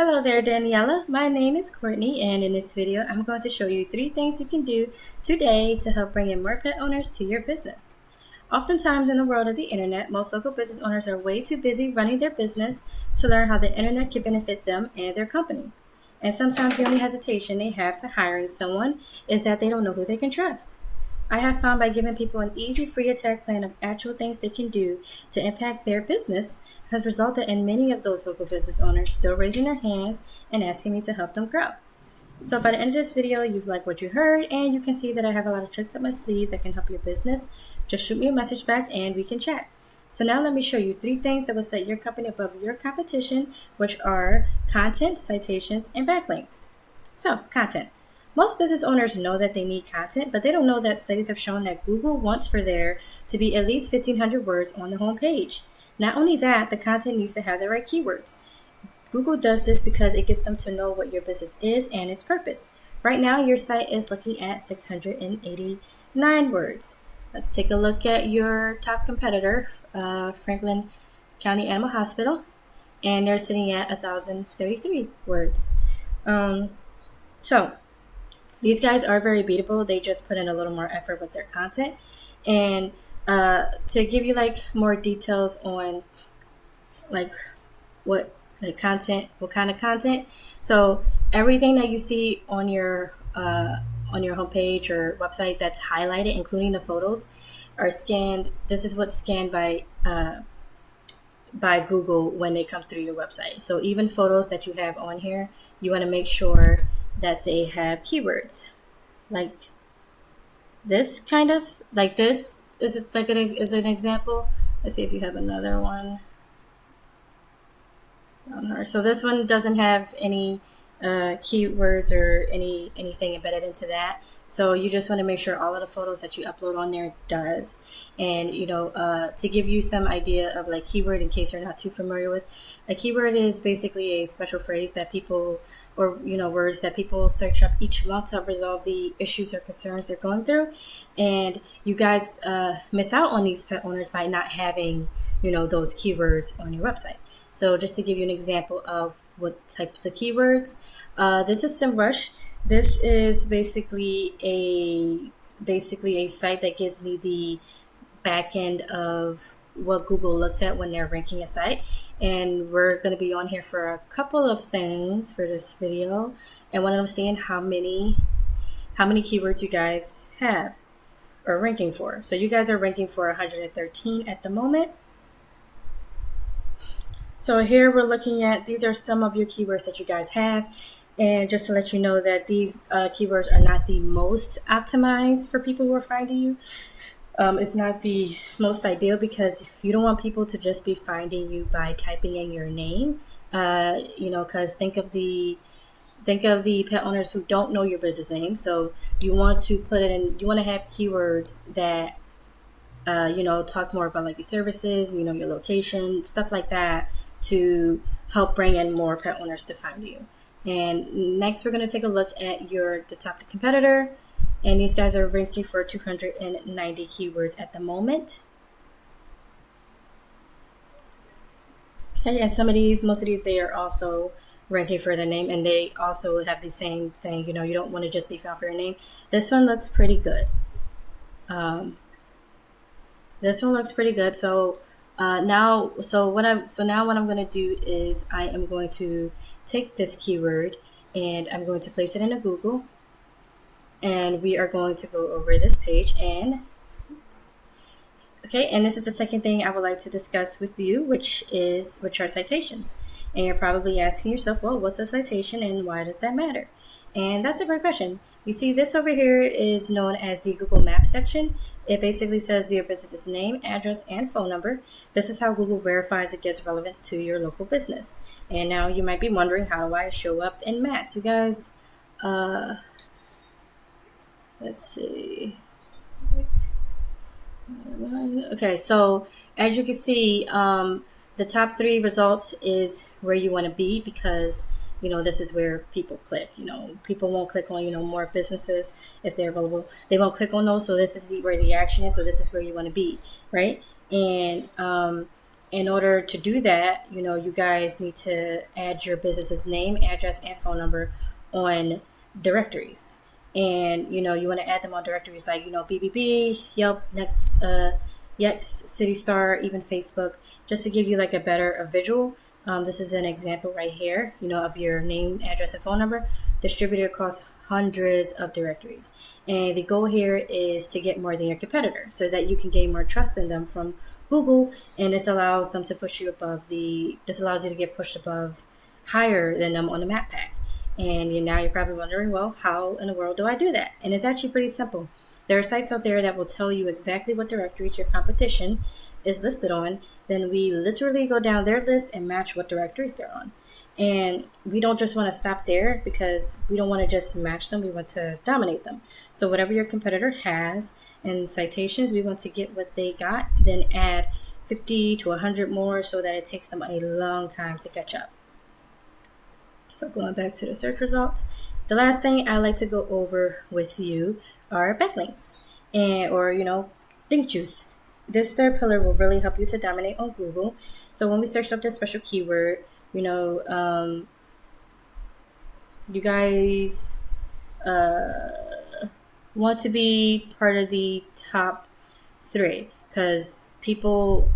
Hello there, Daniela. My name is Courtney, and in this video, I'm going to show you 3 things you can do today to help bring in more pet owners to your business. Oftentimes in the world of the internet, most local business owners are way too busy running their business to learn how the internet can benefit them and their company. And sometimes the only hesitation they have to hiring someone is that they don't know who they can trust. I have found by giving people an easy free attack plan of actual things they can do to impact their business has resulted in many of those local business owners still raising their hands and asking me to help them grow. So by the end of this video, you've liked what you heard, and you can see that I have a lot of tricks up my sleeve that can help your business. Just shoot me a message back and we can chat. So now let me show you 3 things that will set your company above your competition, which are content, citations, and backlinks. So, content. Most business owners know that they need content, but they don't know that studies have shown that Google wants for there to be at least 1,500 words on the home page. Not only that, the content needs to have the right keywords. Google does this because it gets them to know what your business is and its purpose. Right now, your site is looking at 689 words. Let's take a look at your top competitor, Franklin County Animal Hospital, and they're sitting at 1,033 words. So these guys are very beatable. They just put in a little more effort with their content. And to give you more details on what kind of content. So everything that you see on your homepage or website that's highlighted, including the photos, are scanned. This is what's scanned by Google when they come through your website. So even photos that you have on here, you want to make sure that they have keywords like this this is an example. Let's see if you have another one on her. So this one doesn't have any keywords or anything embedded into that. So you just want to make sure all of the photos that you upload on there does. And to give you some idea of keyword in case you're not too familiar with, a keyword is basically a special phrase that people words that people search up each month to resolve the issues or concerns they're going through. And you guys miss out on these pet owners by not having those keywords on your website. So just to give you an example of what types of keywords, this is SEMrush. This is basically a site that gives me the back end of what Google looks at when they're ranking a site. And we're going to be on here for a couple of things for this video. And one of them seeing how many keywords you guys have or ranking for. So you guys are ranking for 113 at the moment. So here we're looking at, these are some of your keywords that you guys have. And just to let you know that these keywords are not the most optimized for people who are finding you. It's not the most ideal because you don't want people to just be finding you by typing in your name. Because think of the pet owners who don't know your business name. So you want to put it in, you want to have keywords that, talk more about your services, your location, stuff like that, to help bring in more pet owners to find you. And next we're going to take a look at the top competitor. And these guys are ranking for 290 keywords at the moment. Okay, and most of these, they are also ranking for their name, and they also have the same thing. You don't want to just be found for your name. This one looks pretty good. So now what I'm going to do is I am going to take this keyword and I'm going to place it into Google. And we are going to go over this page and this is the second thing I would like to discuss with you, which are citations. And you're probably asking yourself, well, what's a citation and why does that matter? And that's a great question. You see, this over here is known as the Google Maps section. It basically says your business's name, address, and phone number. This is how Google verifies it gives relevance to your local business. And now you might be wondering, how do I show up in Maps? You guys, let's see. Okay, so as you can see, the top 3 results is where you want to be because, this is where people click. People won't click on, more businesses if they're available. They won't click on those. So this is where the action is. So this is where you want to be, right? And in order to do that, you guys need to add your business's name, address, and phone number on directories. And, you want to add them on directories like, BBB, Yelp, Next, Yext, City Star, even Facebook, just to give you like a visual. This is an example right here, of your name, address, and phone number distributed across hundreds of directories. And the goal here is to get more than your competitor so that you can gain more trust in them from Google. And this allows them to push you this allows you to get pushed above higher than them on the map pack. And now you're probably wondering, well, how in the world do I do that? And it's actually pretty simple. There are sites out there that will tell you exactly what directories your competition is listed on. Then we literally go down their list and match what directories they're on. And we don't just want to stop there because we don't want to just match them. We want to dominate them. So whatever your competitor has in citations, we want to get what they got, then add 50 to 100 more so that it takes them a long time to catch up. So going back to the search results, the last thing I like to go over with you are backlinks or link juice. This third pillar will really help you to dominate on Google. So when we searched up this special keyword, you guys want to be part of the top 3 because people,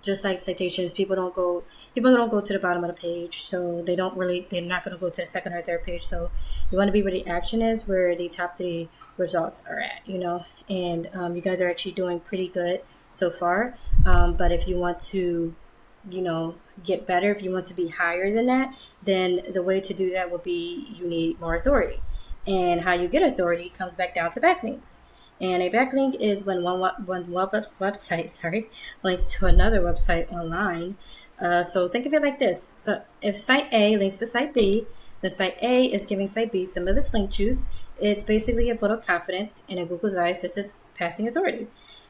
just like citations, people don't go to the bottom of the page, so they're not going to go to the second or third page. So you want to be where the action is, where the top 3 results are at, and you guys are actually doing pretty good so far. But if you want to, get better, if you want to be higher than that, then the way to do that would be you need more authority. And how you get authority comes back down to backlinks. And a backlink is when one website links to another website online. So think of it like this. So if site A links to site B, then site A is giving site B some of its link juice. It's basically a vote of confidence, and in Google's eyes, this is passing authority.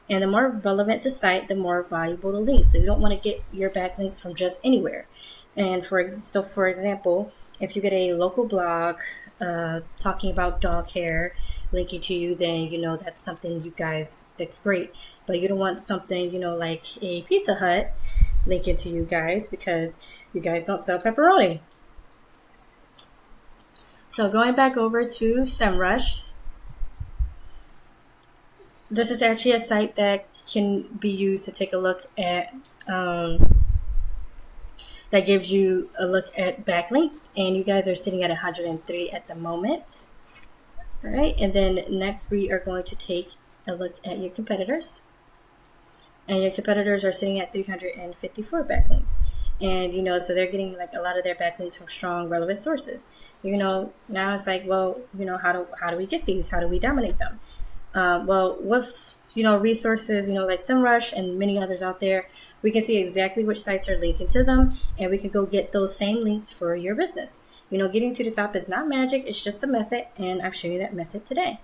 And the more relevant the site, the more valuable the link. So you don't want to get your backlinks from just anywhere. And for example, if you get a local blog talking about dog hair linking to you, then that's something that's great. But you don't want something like a Pizza Hut linking to you guys because you guys don't sell pepperoni. So going back over to SEMrush, this is actually a site that can be used to take a look at that gives you a look at backlinks, and you guys are sitting at 103 at the moment. All right, and then next we are going to take a look at your competitors, and your competitors are sitting at 354 backlinks. And so they're getting like a lot of their backlinks from strong, relevant sources. Now it's like, well, how do we get these? How do we dominate them? Well, with resources, like SEMrush and many others out there, we can see exactly which sites are linking to them, and we can go get those same links for your business. Getting to the top is not magic; it's just a method, and I've shown you that method today.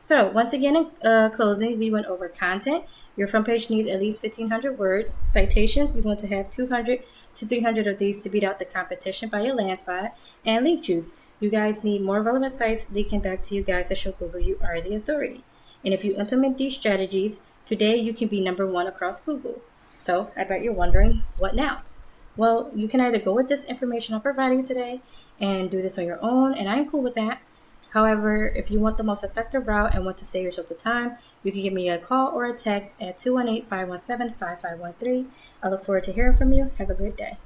So once again, in closing, we went over content. Your front page needs at least 1,500 words. Citations, you want to have 200 to 300 of these to beat out the competition by a landslide. And link juice, you guys need more relevant sites linking back to you guys to show Google you are the authority. And if you implement these strategies, today you can be number 1 across Google. So I bet you're wondering, what now? Well, you can either go with this information I'm providing today and do this on your own, and I'm cool with that. However, if you want the most effective route and want to save yourself the time, you can give me a call or a text at 218-517-5513. I look forward to hearing from you. Have a great day.